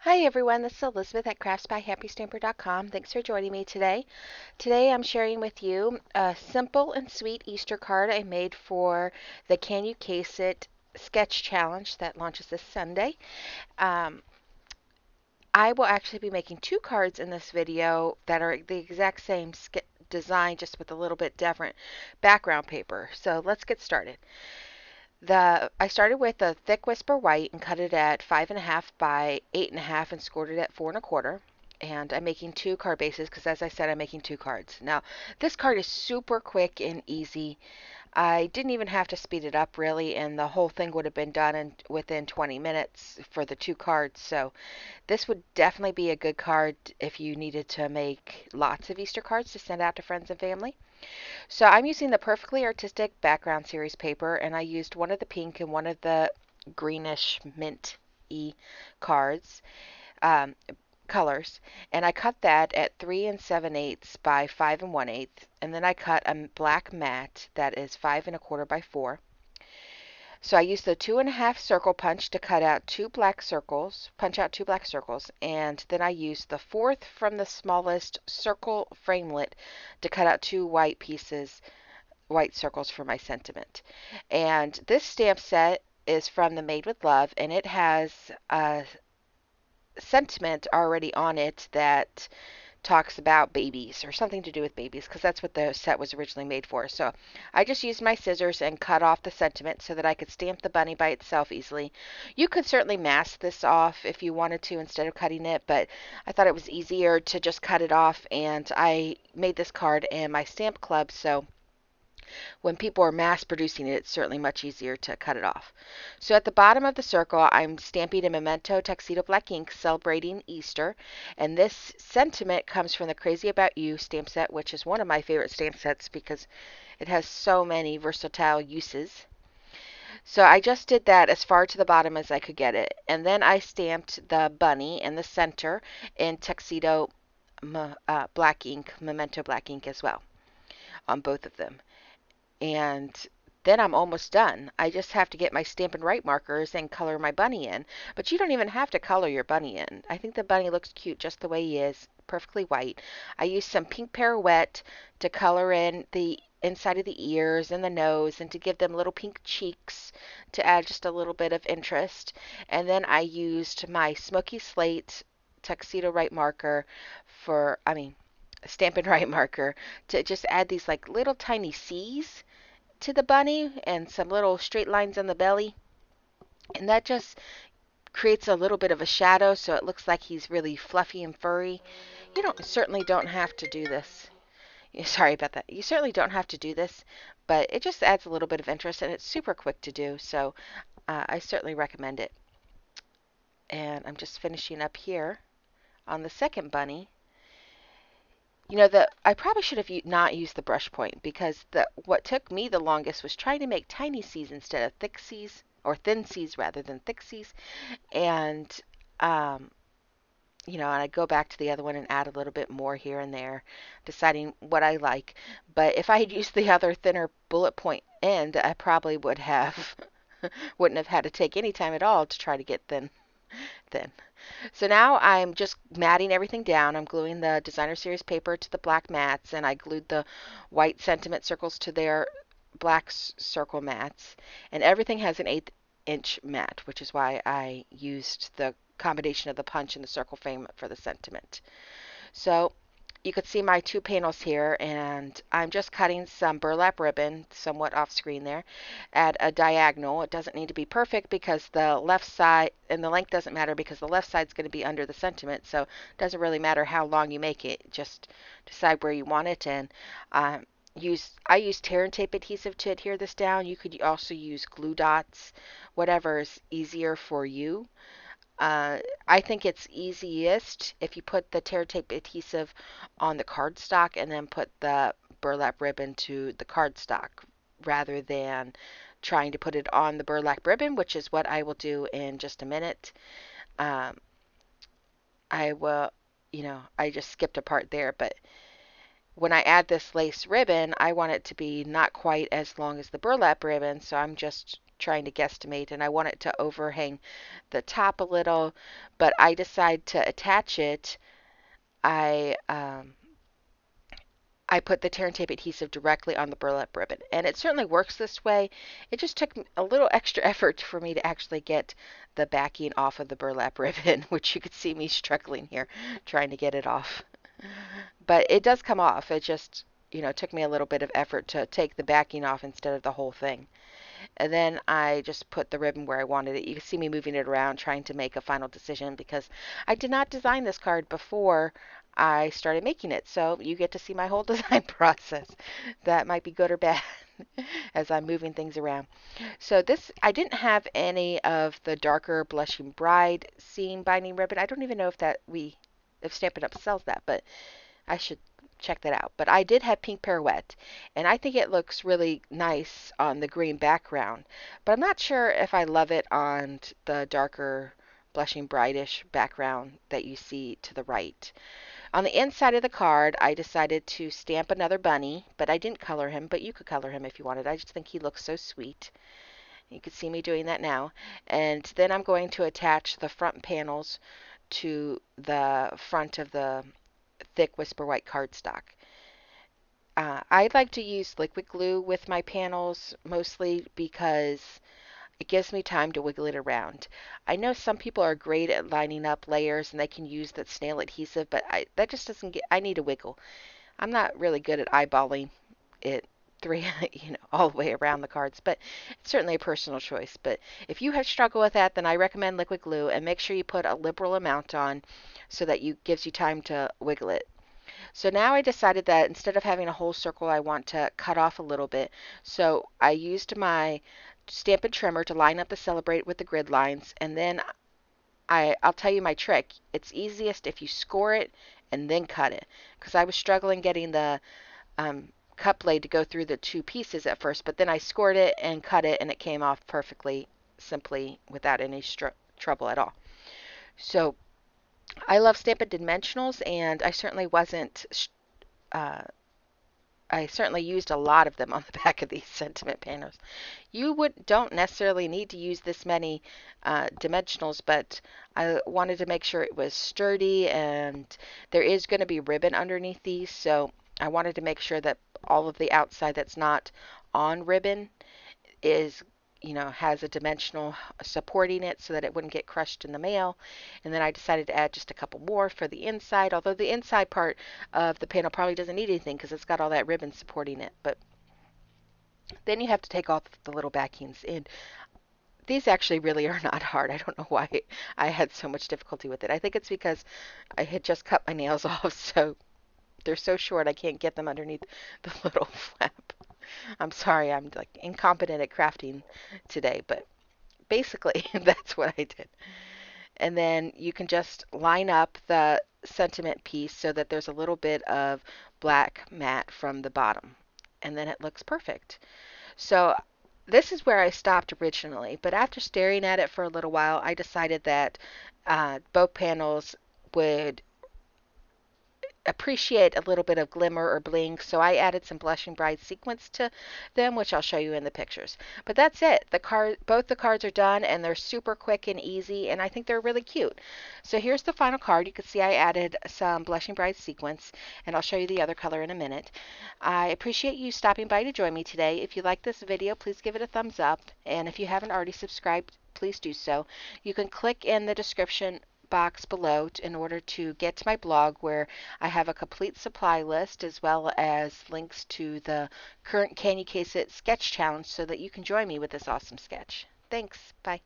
Hi everyone, this is Elizabeth at craftsbyhappystamper.com. Thanks for joining me today. Today I'm sharing with you a simple and sweet Easter card I made for the Can You Case It sketch challenge that launches this Sunday. Um, I will actually be making two cards in this video that are the exact same design, just with a little bit different background paper. So let's get started. I started with a thick whisper white and cut it at 5.5 by 8.5 and scored it at 4.25. And I'm making two card bases because, as I said, I'm making two cards. Now, this card is super quick and easy. I didn't even have to speed it up really, and the whole thing would have been done within 20 minutes for the two cards. So this would definitely be a good card if you needed to make lots of Easter cards to send out to friends and family. So I'm using the Perfectly Artistic Background Series paper, and I used one of the pink and one of the greenish mint-y cards, um, colors, and I cut that at 3 7/8 by 5 1/8, and then I cut a black mat that is 5 1/4 by 4. So I used the 2.5 circle punch to cut out punch out two black circles, and then I used the fourth from the smallest circle framelit to cut out two white circles for my sentiment. And this stamp set is from the Made with Love, and it has a sentiment already on it that talks about babies or something to do with babies, because that's what the set was originally made for. So I just used my scissors and cut off the sentiment so that I could stamp the bunny by itself easily. You could certainly mask this off if you wanted to instead of cutting it, but I thought it was easier to just cut it off, and I made this card in my stamp club, so when people are mass producing it, it's certainly much easier to cut it off. So at the bottom of the circle, I'm stamping a Memento Tuxedo Black ink celebrating Easter. And this sentiment comes from the Crazy About You stamp set, which is one of my favorite stamp sets because it has so many versatile uses. So I just did that as far to the bottom as I could get it. And then I stamped the bunny in the center in Tuxedo black ink, Memento black ink as well on both of them. And then I'm almost done. I just have to get my Stampin' Write markers and color my bunny in. But you don't even have to color your bunny in. I think the bunny looks cute just the way he is, perfectly white. I used some pink Pirouette to color in the inside of the ears and the nose and to give them little pink cheeks to add just a little bit of interest. And then I used my Smoky Slate Tuxedo Write marker Stampin' Write marker to just add these like little tiny C's to the bunny and some little straight lines on the belly. And that just creates a little bit of a shadow so it looks like he's really fluffy and furry. You certainly don't have to do this. Sorry about that. You certainly don't have to do this, but it just adds a little bit of interest and it's super quick to do. So I certainly recommend it. And I'm just finishing up here on the second bunny. I probably should have not used the brush point because what took me the longest was trying to make tiny C's instead of thick C's, or thin C's rather than thick C's. And, um, and I go back to the other one and add a little bit more here and there, deciding what I like. But if I had used the other thinner bullet point end, I probably wouldn't have had to take any time at all to try to get thin. So now I'm just matting everything down. I'm gluing the designer series paper to the black mats, and I glued the white sentiment circles to their black circle mats. And everything has an 1/8 inch mat, which is why I used the combination of the punch and the circle frame for the sentiment. So you could see my two panels here, and I'm just cutting some burlap ribbon, somewhat off screen there, at a diagonal. It doesn't need to be perfect because the left side, and the length doesn't matter because the left side is going to be under the sentiment, so it doesn't really matter how long you make it. Just decide where you want it, and I use tear and tape adhesive to adhere this down. You could also use glue dots, whatever is easier for you. I think it's easiest if you put the tear tape adhesive on the cardstock and then put the burlap ribbon to the cardstock rather than trying to put it on the burlap ribbon, which is what I will do in just a minute. Um, I will, I just skipped a part there, but when I add this lace ribbon, I want it to be not quite as long as the burlap ribbon, so I'm just trying to guesstimate, and I want it to overhang the top a little, but I decide to attach it. I I put the tear and tape adhesive directly on the burlap ribbon, and it certainly works this way. It just took a little extra effort for me to actually get the backing off of the burlap ribbon, which you could see me struggling here trying to get it off. But it does come off. It just, took me a little bit of effort to take the backing off instead of the whole thing. And then I just put the ribbon where I wanted it. You can see me moving it around trying to make a final decision because I did not design this card before I started making it. So you get to see my whole design process. That might be good or bad as I'm moving things around. So this, I didn't have any of the darker Blushing Bride seam binding ribbon. I don't even know if Stampin' Up! Sells that, but I should check that out. But I did have Pink Pirouette, and I think it looks really nice on the green background. But I'm not sure if I love it on the darker Blushing Bride-ish background that you see to the right. On the inside of the card, I decided to stamp another bunny, but I didn't color him, but you could color him if you wanted. I just think he looks so sweet. You can see me doing that now. And then I'm going to attach the front panels to the front of the thick Whisper White cardstock. I like to use liquid glue with my panels mostly because it gives me time to wiggle it around. I know some people are great at lining up layers and they can use that snail adhesive, but that just doesn't get, I need a wiggle. I'm not really good at eyeballing it all the way around the cards, but it's certainly a personal choice. But if you have struggled with that, then I recommend liquid glue, and make sure you put a liberal amount on so that gives you time to wiggle it. So now I decided that instead of having a whole circle, I want to cut off a little bit. So I used my Stampin' Trimmer to line up the Celebrate with the grid lines, and then I'll tell you my trick. It's easiest if you score it and then cut it, because I was struggling getting the cut blade to go through the two pieces at first, but then I scored it and cut it, and it came off perfectly, simply, without any trouble at all. So I love Stampin' Dimensionals, and I certainly used a lot of them on the back of these sentiment panels. You don't necessarily need to use this many dimensionals, but I wanted to make sure it was sturdy, and there is going to be ribbon underneath these, so I wanted to make sure that all of the outside that's not on ribbon is has a dimensional supporting it so that it wouldn't get crushed in the mail. And then I decided to add just a couple more for the inside, although the inside part of the panel probably doesn't need anything because it's got all that ribbon supporting it. But then you have to take off the little backings, and these actually really are not hard. I don't know why I had so much difficulty with it. I think it's because I had just cut my nails off, so they're so short I can't get them underneath the little flap. I'm sorry, I'm like incompetent at crafting today, but basically that's what I did. And then you can just line up the sentiment piece so that there's a little bit of black matte from the bottom, and then it looks perfect. So this is where I stopped originally, but after staring at it for a little while, I decided that both panels would appreciate a little bit of glimmer or bling, so I added some Blushing Bride sequins to them, which I'll show you in the pictures. But that's it. Both the cards are done, and they're super quick and easy, and I think they're really cute. So here's the final card. You can see I added some Blushing Bride sequins, and I'll show you the other color in a minute. I appreciate you stopping by to join me today. If you like this video, please give it a thumbs up, and if you haven't already subscribed, please do so. You can click in the description box below in order to get to my blog, where I have a complete supply list as well as links to the current Can You Case It sketch challenge so that you can join me with this awesome sketch. Thanks. Bye.